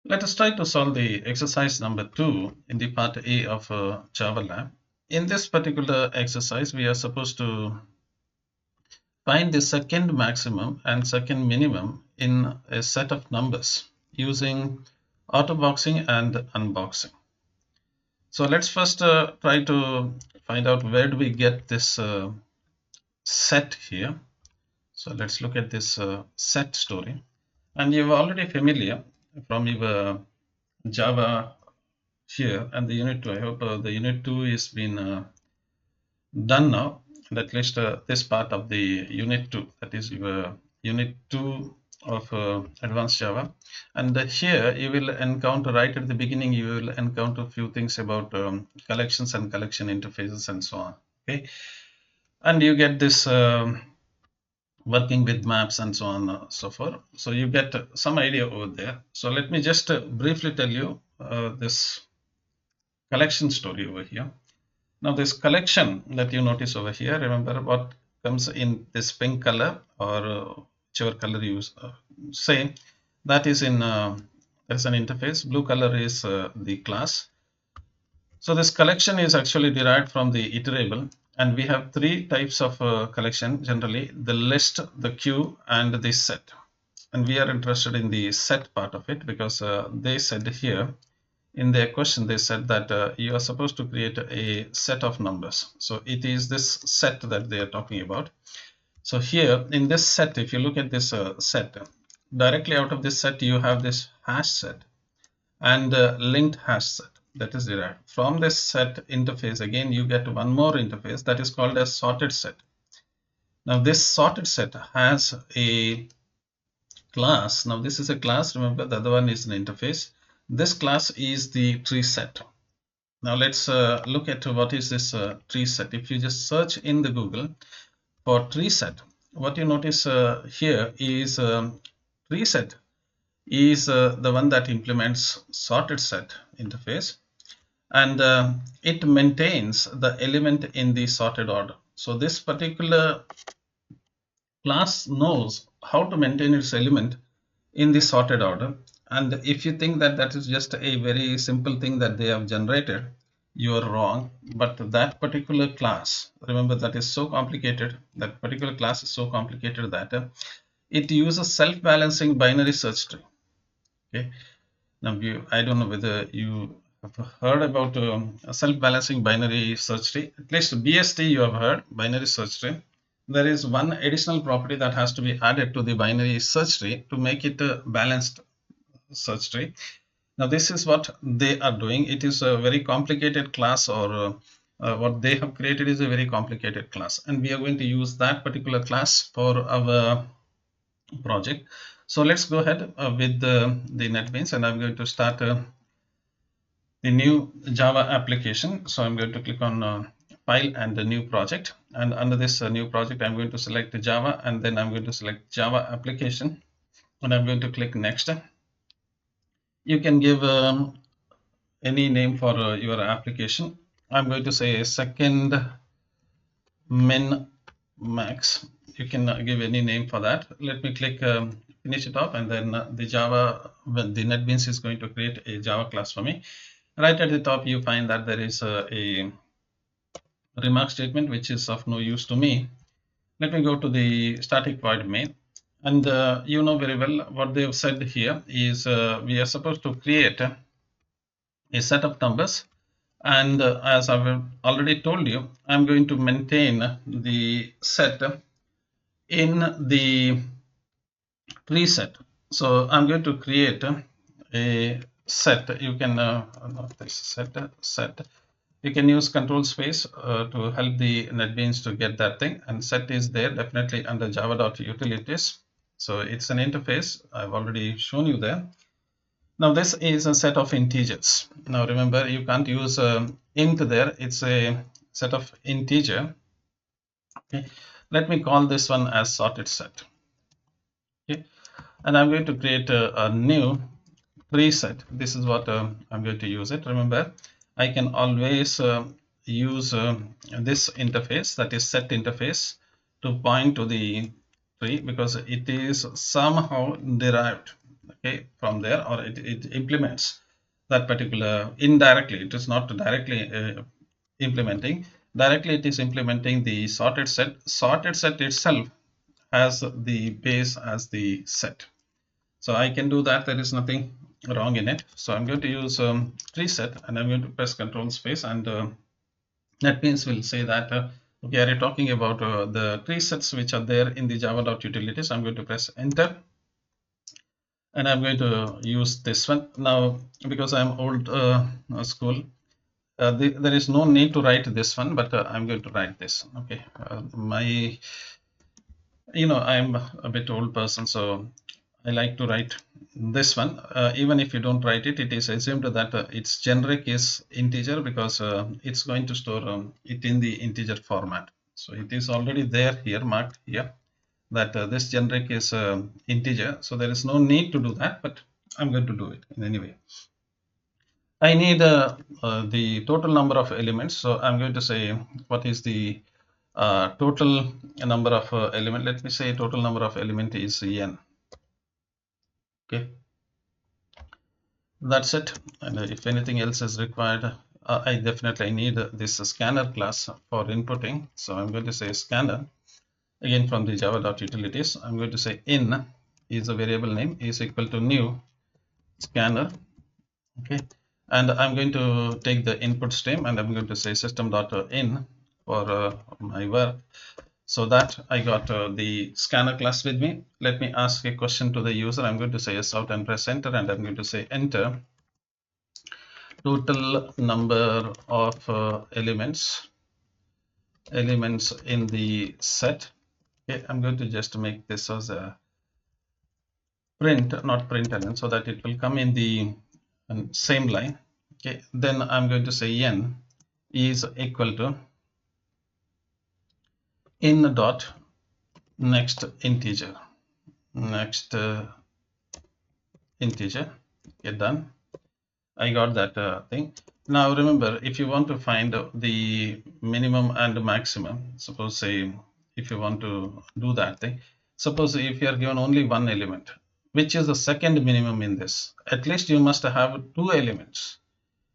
Let us try to solve the exercise number 2 in the part A of Java lab. In this particular exercise, we are supposed to find the second maximum and second minimum in a set of numbers using autoboxing and unboxing. So let's first try to find out where do we get this set here. So let's look at this set story. And you're already familiar from your Java here and the unit 2. I hope the unit 2 is been done now, and at least this part of the unit 2, that is your unit 2 of advanced Java. And here you will encounter, right at the beginning, you will encounter a few things about collections and collection interfaces and so on. Okay, and you get this working with maps and so on so forth. So you get some idea over there. So let me just briefly tell you this collection story over here. Now this collection that you notice over here, remember what comes in this pink color or whichever color you say, that is in there's an interface. Blue color is the class. So this collection is actually derived from the iterable, and we have three types of collection generally: the list, the queue, and the set. And we are interested in the set part of it because they said here in their question, they said that you are supposed to create a set of numbers. So it is this set that they are talking about. So here in this set, if you look at this set, directly out of this set, you have this hash set and linked hash set that is derived. From this set interface, again, you get one more interface that is called a sorted set. Now this sorted set has a class. Now this is a class, remember the other one is an interface. This class is the treeset. Now let's look at what is this treeset. If you just search in the Google for treeset, what you notice here is treeset is the one that implements sorted set interface, and it maintains the element in the sorted order. So this particular class knows how to maintain its element in the sorted order. And if you think that that is just a very simple thing that they have generated, you are wrong. But that particular class, remember, that is so complicated, that particular class is so complicated that it uses self-balancing binary search tree. Okay, now I don't know whether you have heard about a self-balancing binary search tree. At least BST you have heard, binary search tree. There is one additional property that has to be added to the binary search tree to make it a balanced search tree. Now this is what they are doing. It is a very complicated class, or what they have created is a very complicated class, and we are going to use that particular class for our project. So let's go ahead with the NetBeans, and I'm going to start the new Java application. So I'm going to click on file and the new project, and under this new project I'm going to select Java, and then I'm going to select Java application, and I'm going to click next. You can give any name for your application. I'm going to say a second min max. You can give any name for that. Let me click finish it off, and then the Java, the NetBeans is going to create a Java class for me. Right at the top, you find that there is a remark statement which is of no use to me. Let me go to the static void main, and you know very well what they have said here is we are supposed to create a set of numbers, and as I've already told you, I'm going to maintain the set in the preset. So I'm going to create a set. You can not this set. You can use control space to help the NetBeans to get that thing, and set is there definitely under java.utilities. So it's an interface. I've already shown you there. Now this is a set of integers. Now remember, you can't use int there. It's a set of integer. Okay. Let me call this one as sorted set. Okay. And I'm going to create a new preset. This is what I'm going to use it. Remember, I can always use this interface, that is set interface, to point to the tree because it is somehow derived. okay, from there, or it implements that particular indirectly. It is not directly implementing. Directly, it is implementing the sorted set. Sorted set itself has the base as the set. So I can do that. There is nothing wrong in it. So I'm going to use treeset, and I'm going to press Control space, and that means we'll say that okay, are you talking about the presets which are there in the java.utilities? I'm going to press enter, and I'm going to use this one now because I'm old school. There is no need to write this one, but I'm going to write this. Okay, I'm a bit old person, so I like to write this one. Even if you don't write it, it is assumed that its generic is integer because it's going to store it in the integer format. So it is already there here, marked here, that this generic is integer. So there is no need to do that, but I'm going to do it in any way. I need the total number of elements. So I'm going to say what is the total number of element. Let me say total number of element is n. Okay, that's it. And if anything else is required, I definitely need this scanner class for inputting. So I'm going to say scanner again from the java.utilities. I'm going to say in is a variable name is equal to new scanner. Okay, and I'm going to take the input stream, and I'm going to say system.in for my work. So that I got the scanner class with me. Let me ask a question to the user. I'm going to say yes out and press enter, and I'm going to say enter total number of elements in the set. Okay, I'm going to just make this as a print, not println, so that it will come in the same line. Okay, then I'm going to say n is equal to in dot next integer. Okay, done. I got that thing. Now remember, if you want to find the minimum and maximum, suppose say if you want to do that thing, suppose if you are given only one element, which is the second minimum in this, at least you must have two elements.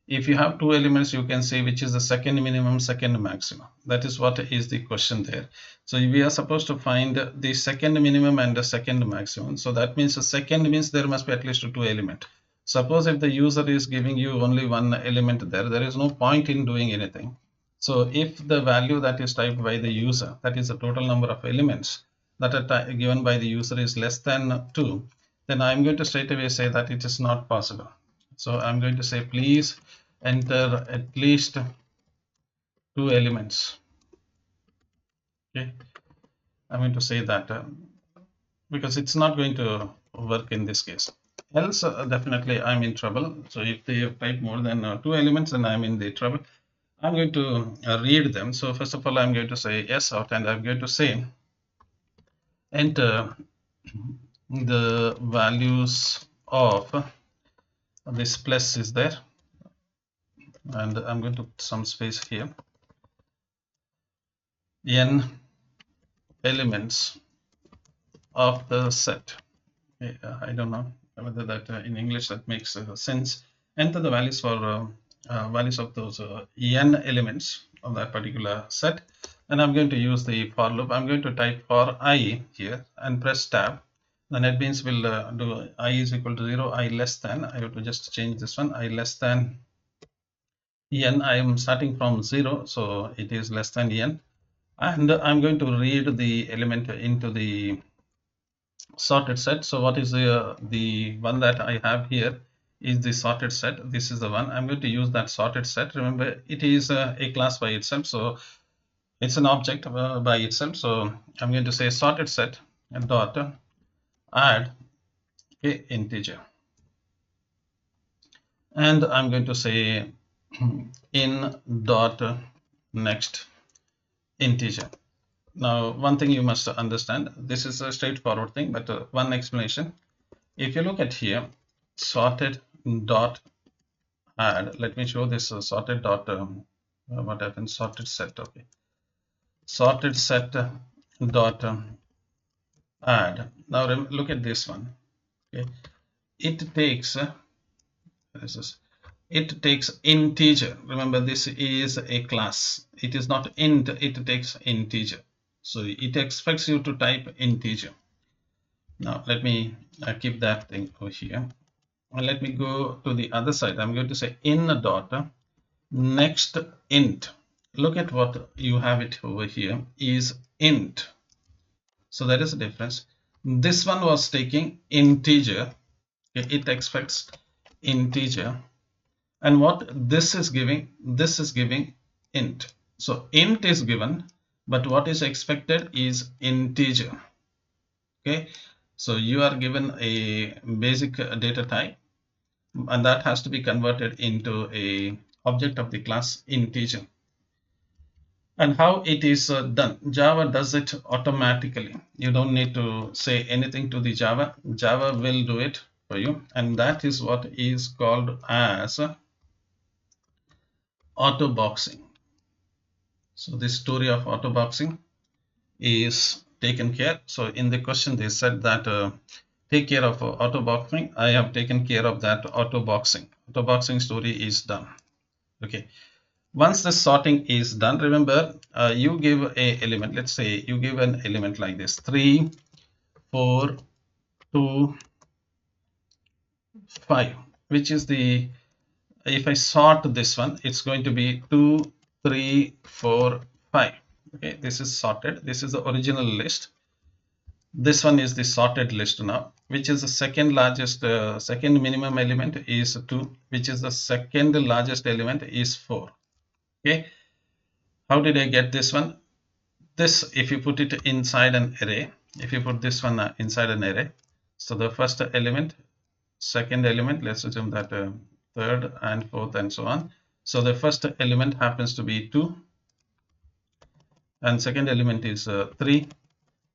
If you have two elements, you can say which is the second minimum, second maximum. That is what is the question there. So we are supposed to find the second minimum and the second maximum. So that means the second means there must be at least two elements. Suppose if the user is giving you only one element there is no point in doing anything. So if the value that is typed by the user, that is the total number of elements that are given by the user is less than 2, then I'm going to straight away say that it is not possible. So I'm going to say please enter at least two elements. Okay, I'm going to say that because it's not going to work in this case. Else, definitely I'm in trouble. So if they have typed more than two elements, then I'm in the trouble. I'm going to read them. So first of all, I'm going to say yes out, and I'm going to say enter the values of this plus is there, and I'm going to put some space here. N elements of the set. I don't know whether that in English that makes sense. Enter the values for values of those n elements of that particular set, and I'm going to use the for loop. I'm going to type for I here and press tab. The NetBeans will do I is equal to 0, I less than. I have to just change this one. I less than n. I am starting from 0, so it is less than n, and I'm going to read the element into the sorted set. So what is the one that I have here is the sorted set. This is the one. I'm going to use that sorted set. Remember, it is a class by itself, so it's an object by itself. So I'm going to say sorted set dot add a integer, and I'm going to say in dot next integer. Now, one thing you must understand, this is a straightforward thing, but one explanation. If you look at here, sorted dot add, let me show this sorted dot, what happens, sorted set, okay. Sorted set dot add. Now look at this one, okay. it takes this is it takes integer. Remember, this is a class. It is not int, it takes integer. So it expects you to type integer. Now let me keep that thing over here. And let me go to the other side. I'm going to say in a dot next int. Look at what you have it over here is int. So that is the difference. This one was taking integer. Okay, it expects integer. And what this is giving int. So int is given, but what is expected is integer. Okay, so you are given a basic data type, and that has to be converted into a object of the class integer. And how it is done, Java does it automatically. You don't need to say anything to the Java will do it for you, and that is what is called as auto boxing. So the story of auto boxing is taken care. So in the question they said that take care of auto boxing. I have taken care of that auto boxing. Auto boxing story is done. Okay. Once the sorting is done, remember you give a element. Let's say you give an element like this: 3, 4, 2, 5, which is the, if I sort this one, it's going to be 2, 3, 4, 5. Okay, this is sorted. This is the original list. This one is the sorted list now, which is the second largest, second minimum element is 2, which is the second largest element is 4. Okay, how did I get this one? This, if you put it inside an array, if you put this one inside an array, so the first element, second element, let's assume that third and fourth and so on. So the first element happens to be 2, and second element is 3.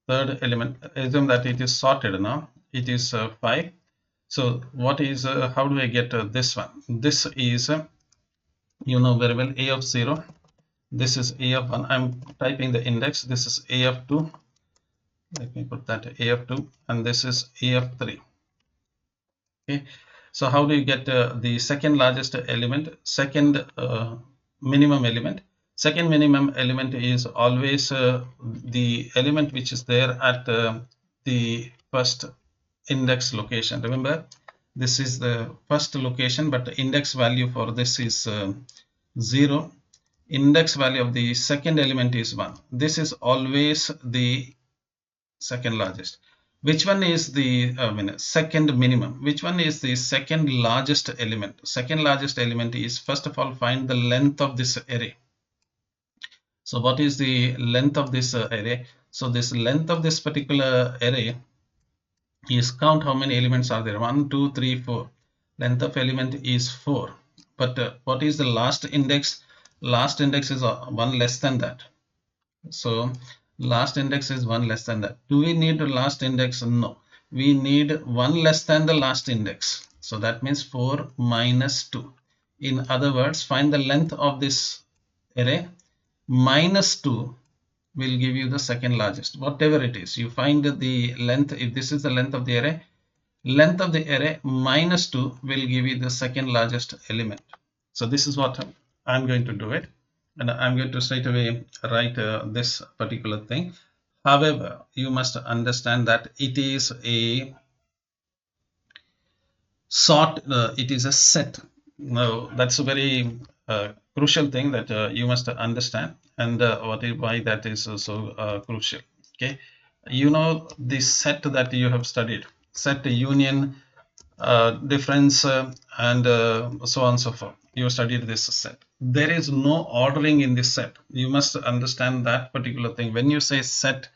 Third element, assume that it is sorted now, it is 5. So what is, how do I get this one? This is, you know very well, a of 0. This is a of 1. I'm typing the index. This is a of 2. Let me put that a of 2. And this is a of 3. Okay. So how do you get the second largest element? Second minimum element. Second minimum element is always the element which is there at the first index location. Remember, this is the first location, but the index value for this is 0. Index value of the second element is 1. This is always the second largest. Which one is the second minimum? Which one is the second largest element? Second largest element is, first of all, find the length of this array. So what is the length of this array? So this length of this particular array is, count how many elements are there. 1, 2, 3, 4. Length of element is 4. But what is the last index? Last index is 1 less than that. So last index is 1 less than that. Do we need the last index? No. We need 1 less than the last index. So that means 4 minus 2. In other words, find the length of this array. Minus 2 will give you the second largest. Whatever it is, you find the length. If this is the length of the array, length of the array minus 2 will give you the second largest element. So this is what I'm going to do it. And I'm going to straight away write this particular thing. However, you must understand that it is a sort, it is a set. Now that's a very crucial thing that you must understand, and why that is so crucial. Okay, you know the set that you have studied, set union, difference, and so on and so forth. You studied this set. There is no ordering in this set. You must understand that particular thing. When you say set,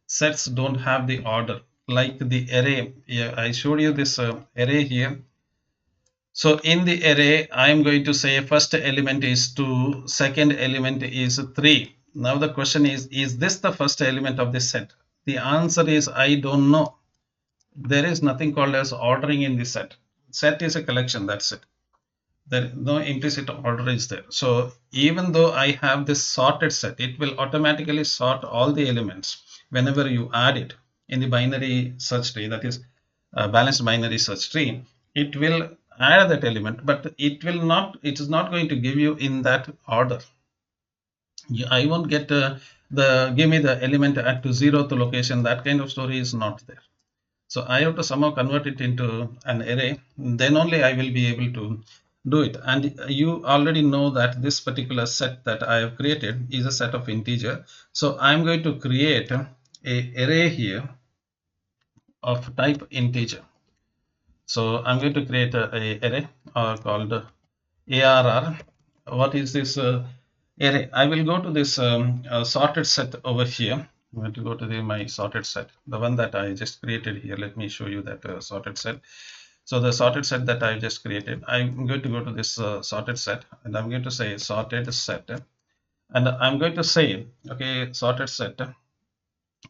sets don't have the order. Like the array, yeah, I showed you this array here. So in the array, I am going to say first element is 2, second element is 3. Now the question is this the first element of this set? The answer is I don't know. There is nothing called as ordering in the set. Set is a collection, that's it. There no implicit order is there. So even though I have this sorted set, it will automatically sort all the elements whenever you add it in the binary search tree, that is balanced binary search tree. it will add that element, but it is not going to give you in that order. I won't get give me the element at to zeroth location. That kind of story is not there. So I have to somehow convert it into an array. Then only I will be able to do it. And you already know that this particular set that I have created is a set of integer. So I'm going to create a array here of type integer. So I'm going to create a array called ARR. What is this array? I will go to this sorted set over here. I'm going to go to my sorted set, the one that I just created here. Let me show you that sorted set. So the sorted set that I just created, I'm going to go to this sorted set, and I'm going to say sorted set, and I'm going to say, okay, sorted set,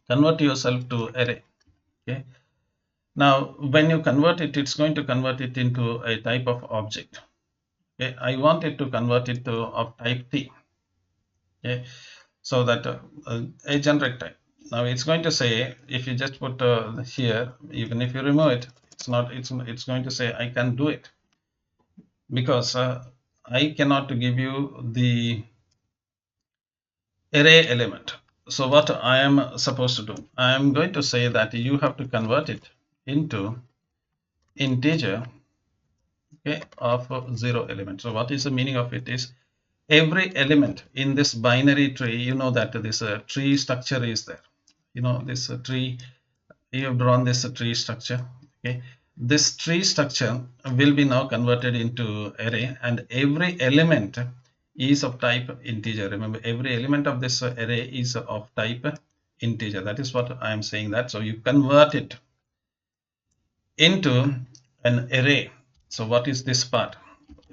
convert yourself to array. Okay. Now, when you convert it, it's going to convert it into a type of object. Okay, I want it to convert it to of type T. Okay, so that a generic type. Now it's going to say, if you just put here, even if you remove it, it's not. It's going to say I can do it, because I cannot give you the array element. So what I am supposed to do, I am going to say that you have to convert it into integer, okay, of 0 element. So what is the meaning of it is, every element in this binary tree, you know that this tree structure is there. You know this tree, you have drawn this tree structure. Okay, this tree structure will be now converted into array, and every element is of type integer. Remember, every element of this array is of type integer. That is what I am saying, that so you convert it into an array. So what is this part?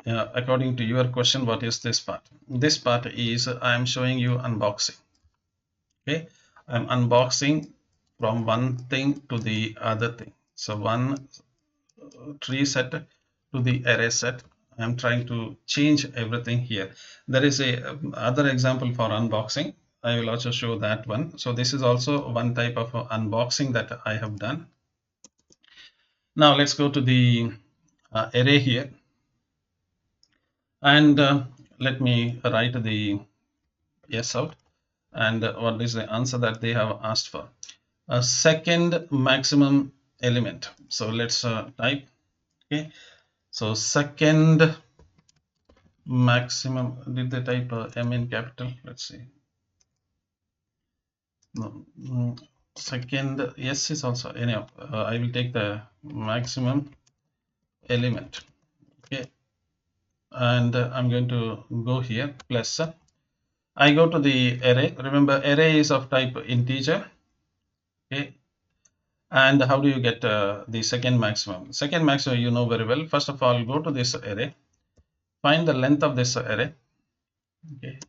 According to your question, what is this part? This part is I am showing you unboxing. Okay, I'm unboxing from one thing to the other thing. So one tree set to the array set. I'm trying to change everything here. There is a other example for unboxing. I will also show that one. So this is also one type of unboxing that I have done. Now let's go to the array here, and let me write the yes out. And what is the answer that they have asked for? A second maximum element. So let's type. Okay, so second maximum. Did they type M in capital? Let's see. No. Second, yes is also, anyhow, I will take the maximum element. Okay, and I'm going to go here plus I go to the array. Remember, array is of type integer. Okay, and how do you get the second maximum? Second maximum, you know very well. First of all, go to this array, find the length of this array. Okay,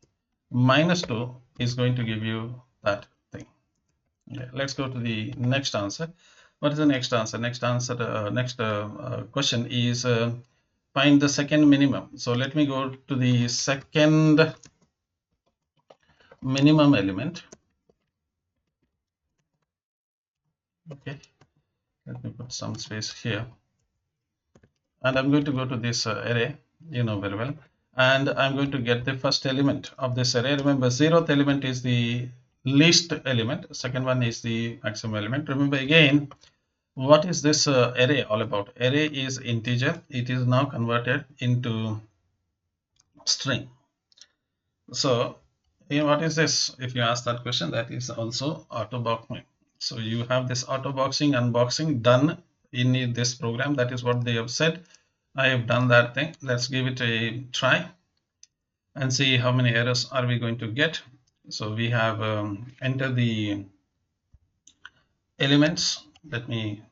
-2 is going to give you that thing. Okay, let's go to the next answer. What is the next answer? Next question is find the second minimum. So let me go to the second minimum element. Okay, let me put some space here, and I'm going to go to this array, you know very well, and I'm going to get the first element of this array. Remember, 0th element is the least element, second one is the maximum element. Remember again, what is this array all about? Array is integer. It is now converted into string. So what is this? If you ask that question, that is also auto boxing. So you have this auto boxing, unboxing done in this program. That is what they have said. I have done that thing. Let's give it a try and see how many errors are we going to get. So we have enter the elements. Let me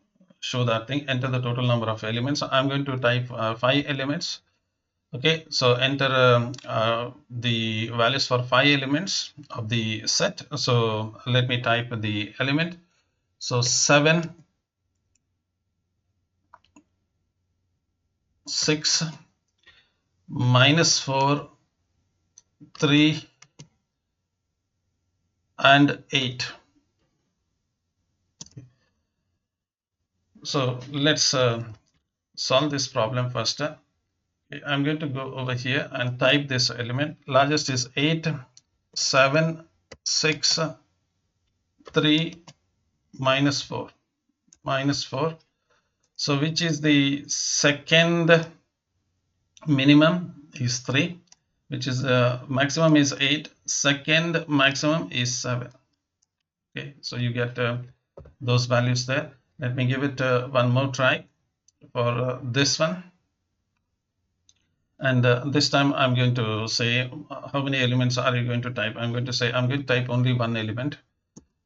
show that thing. Enter the total number of elements. I'm going to type 5 elements. Okay, so enter the values for 5 elements of the set. So let me type the element. So 7, 6, -4, 3, and 8. So let's solve this problem first. I'm going to go over here and type this element. Largest is 8, 7, 6, 3, minus 4. Minus 4. So which is the second minimum is 3, which is maximum is 8, second maximum is 7. Okay, so you get those values there. Let me give it one more try for this one. And this time I'm going to say how many elements are you going to type. I'm going to say I'm going to type only one element.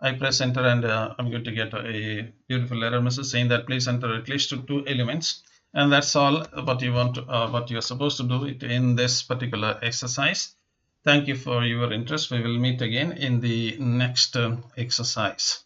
I press enter and I'm going to get a beautiful error message saying that please enter at least 2 elements. And that's all what you want to, what you're supposed to do it in this particular exercise. Thank you for your interest. We will meet again in the next exercise.